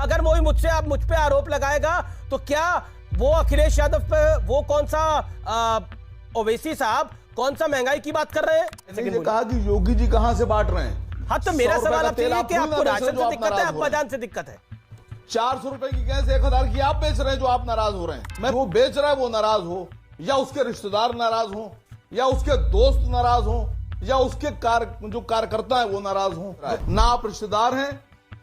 अगर वही मुझ पे आरोप लगाएगा तो क्या वो अखिलेश यादव पे वो कौन सा ओवैसी साहब कौन सा महंगाई की बात कर रहे हैं? ये कहा कि योगी जी कहां से बांट रहे हैं। हाँ, तो मेरा सवाल आपसे ये है कि आपको राशन से आप दिक्कत है, अब्बाजान से दिक्कत है? 400 रुपए की गैस 1000 की आप बेच रहे हैं जो आप नाराज हो रहे हैं। मैं वो बेच रहा है वो नाराज हो, या उसके रिश्तेदार नाराज हो, या उसके दोस्त नाराज हो, या उसके जो कार्यकर्ता है वो नाराज हो। ना आप रिश्तेदार हैं,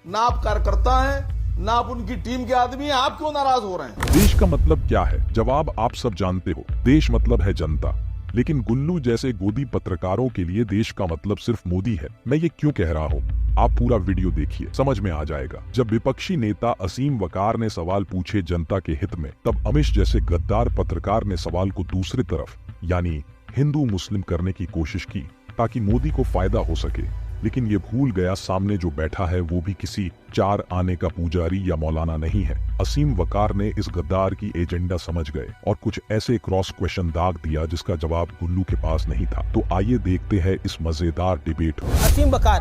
ना आप कार्यकर्ता हैं, ना आप उनकी टीम के आदमी हैं, आप क्यों नाराज हो रहे हैं? देश का मतलब क्या है? जवाब आप सब जानते हो, देश मतलब है जनता। लेकिन गुल्लू जैसे गोदी पत्रकारों के लिए देश का मतलब सिर्फ मोदी है। मैं ये क्यों कह रहा हूँ, आप पूरा वीडियो देखिए, समझ में आ जाएगा। जब विपक्षी नेता असीम वकार ने सवाल पूछे जनता के हित में, तब अमिश जैसे गद्दार पत्रकार ने सवाल को दूसरी तरफ यानी हिंदू मुस्लिम करने की कोशिश की ताकि मोदी को फायदा हो सके। लेकिन ये भूल गया सामने जो बैठा है वो भी किसी 4 आने का पुजारी या मौलाना नहीं है। असीम वकार ने इस गद्दार की एजेंडा समझ गए और कुछ ऐसे क्रॉस क्वेश्चन दाग दिया जिसका जवाब गुल्लू के पास नहीं था। तो आइए देखते हैं इस मजेदार डिबेट को। असीम वकार,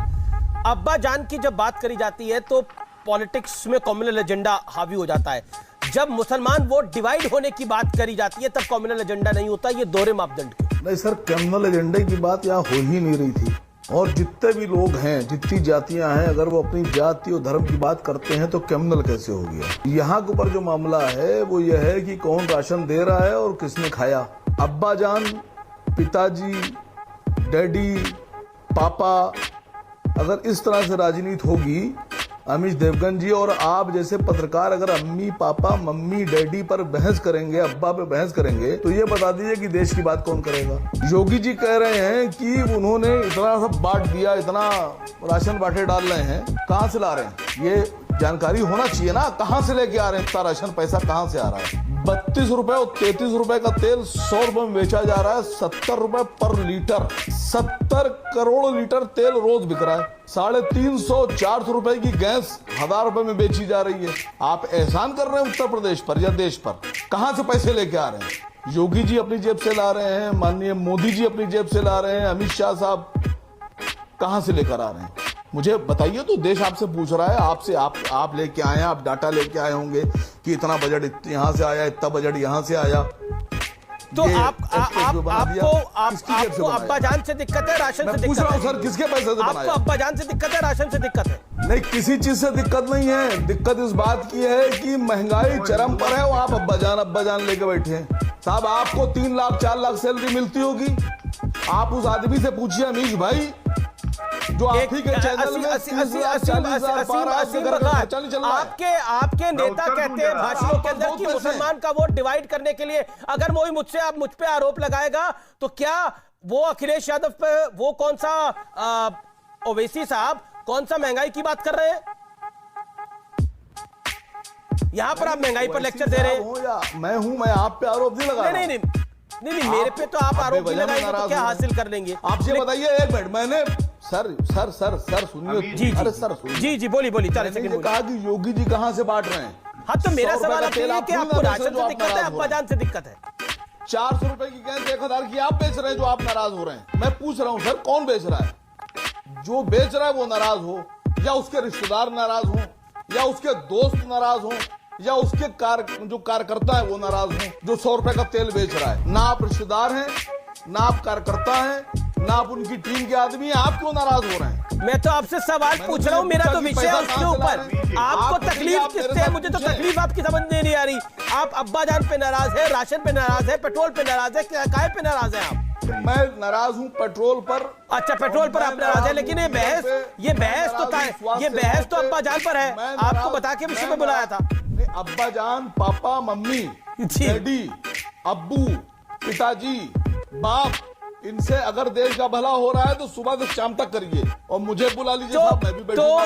अब्बा जान की जब बात करी जाती है तो पॉलिटिक्स में कम्युनल एजेंडा हावी हो जाता है। जब मुसलमान वोट डिवाइड होने की बात करी जाती है तब कम्युनल एजेंडा नहीं होता। ये दोहरे मापदंड के। नहीं सर, कम्युनल एजेंडे की बात यहाँ हो ही नहीं रही थी। और जितने भी लोग हैं, जितनी जातियां हैं, अगर वो अपनी जाति और धर्म की बात करते हैं तो कम्युनल कैसे हो गया? यहाँ के ऊपर जो मामला है वो यह है कि कौन राशन दे रहा है और किसने खाया। अब्बा जान, पिताजी, डैडी, पापा, अगर इस तरह से राजनीति होगी, अमिश देवगन जी और आप जैसे पत्रकार अगर अम्मी, पापा, मम्मी, डैडी पर बहस करेंगे, अब्बा पे बहस करेंगे, तो ये बता दीजिए कि देश की बात कौन करेगा? योगी जी कह रहे हैं कि उन्होंने इतना सब बांट दिया, इतना राशन बांटे डाल रहे हैं, कहां से ला रहे हैं? ये जानकारी होना चाहिए ना, कहां से लेके आ रहे हैं इतना राशन, पैसा कहां से आ रहा है? 32 रुपए और 33 रुपए का तेल 100 रुपए में बेचा जा रहा है, 70 रुपए पर लीटर। 70 करोड़ लीटर तेल रोज बिक रहा है। 350-400 रुपए की गैस 1000 रुपए में बेची जा रही है। आप एहसान कर रहे हैं उत्तर प्रदेश पर या देश पर? कहां से पैसे लेके आ रहे हैं? योगी जी अपनी जेब से ला रहे हैं, माननीय मोदी जी अपनी जेब से ला रहे हैं, अमित शाह साहब कहां से लेकर आ रहे हैं? मुझे बताइए तो, देश आपसे पूछ रहा है, आपसे आप लेके आए हैं, आप डाटा लेके आए होंगे कि इतना बजट यहां से आया, इतना बजट यहां से आया। तो आपको अब्बा जान से दिक्कत है, राशन से पूछ रहा हूं दिक्कत है? सर, किसके पैसे से बनाया? आपको अब्बा जान से दिक्कत है, राशन से दिक्कत है? नहीं, किसी चीज से दिक्कत नहीं है। दिक्कत इस बात की है कि महंगाई चरम पर है और आप अब्बा जान लेके बैठे हैं। साहब, आपको 3 लाख 4 लाख सैलरी मिलती होगी। आप उस आदमी से पूछिए, अमीश भाई, जो आप ही के चैनल में आपके नेता कहते हैं भाषणों के अंदर कि मुसलमान का वोट डिवाइड करने के लिए अगर वही मुझ पे आरोप लगाएगा तो क्या वो अखिलेश यादव पे वो कौन सा ओवैसी साहब कौन सा महंगाई की बात कर रहे हैं? यहां पर आप महंगाई पर लेक्चर दे रहे हैं। मैं आप पे आरोप नहीं लगा। नहीं, मेरे पे तो आप आरोप नहीं लगाएंगे तो क्या हासिल कर लेंगे? आप ये बताइए, एक मिनट, मैंने सर सुनिए। अरे सर सुनिए। जी बोली 40 सेकंड। कहा कि योगी जी कहां से बांट रहे हैं? हाँ, तो मेरा सवाल आपसे ये है कि आपको राशन से दिक्कत है, अब्बा जान से दिक्कत है? 400 रुपए की गैस 1000 की आप बेच रहे हैं जो आप नाराज हो रहे हैं। मैं पूछ रहा हूं सर, कौन बेच रहा है? जो बेच रहा है वो नाराज हो, या उसके रिश्तेदार नाराज हो, या उसके दोस्त नाराज हो, या उसके जो कार्यकर्ता है वो नाराज हो, जो 100 रुपए का तेल बेच रहा है। ना आप रिश्तेदार हैं, ना आप कार्यकर्ता हैं, ना आप उनकी टीम के आदमी हैं, आप क्यों नाराज हो रहे हैं? मैं तो आपसे सवाल पूछ रहा हूं, मेरा तो विषय है उसके ऊपर। आपको तकलीफ किससे है? मुझे तो तकलीफ आपकी समझ नहीं आ रही। आप अब्बा जान पे नाराज है, राशन पे नाराज है, पेट्रोल पे नाराज है, काहे पे नाराज है आप? मैं नाराज हूं पेट्रोल पर। अच्छा, पेट्रोल पर आप नाराज है, लेकिन ये बहस तो अब्बा जान पर है। आपको बता के विषय में बुलाया था। अब्बा जान, पापा, मम्मी, डैडी, अब्बू, पिताजी, बाप, इनसे अगर देश का भला हो रहा है तो सुबह से शाम तक करिए और मुझे बुला लीजिए साहब, मैं भी बैठूंगा।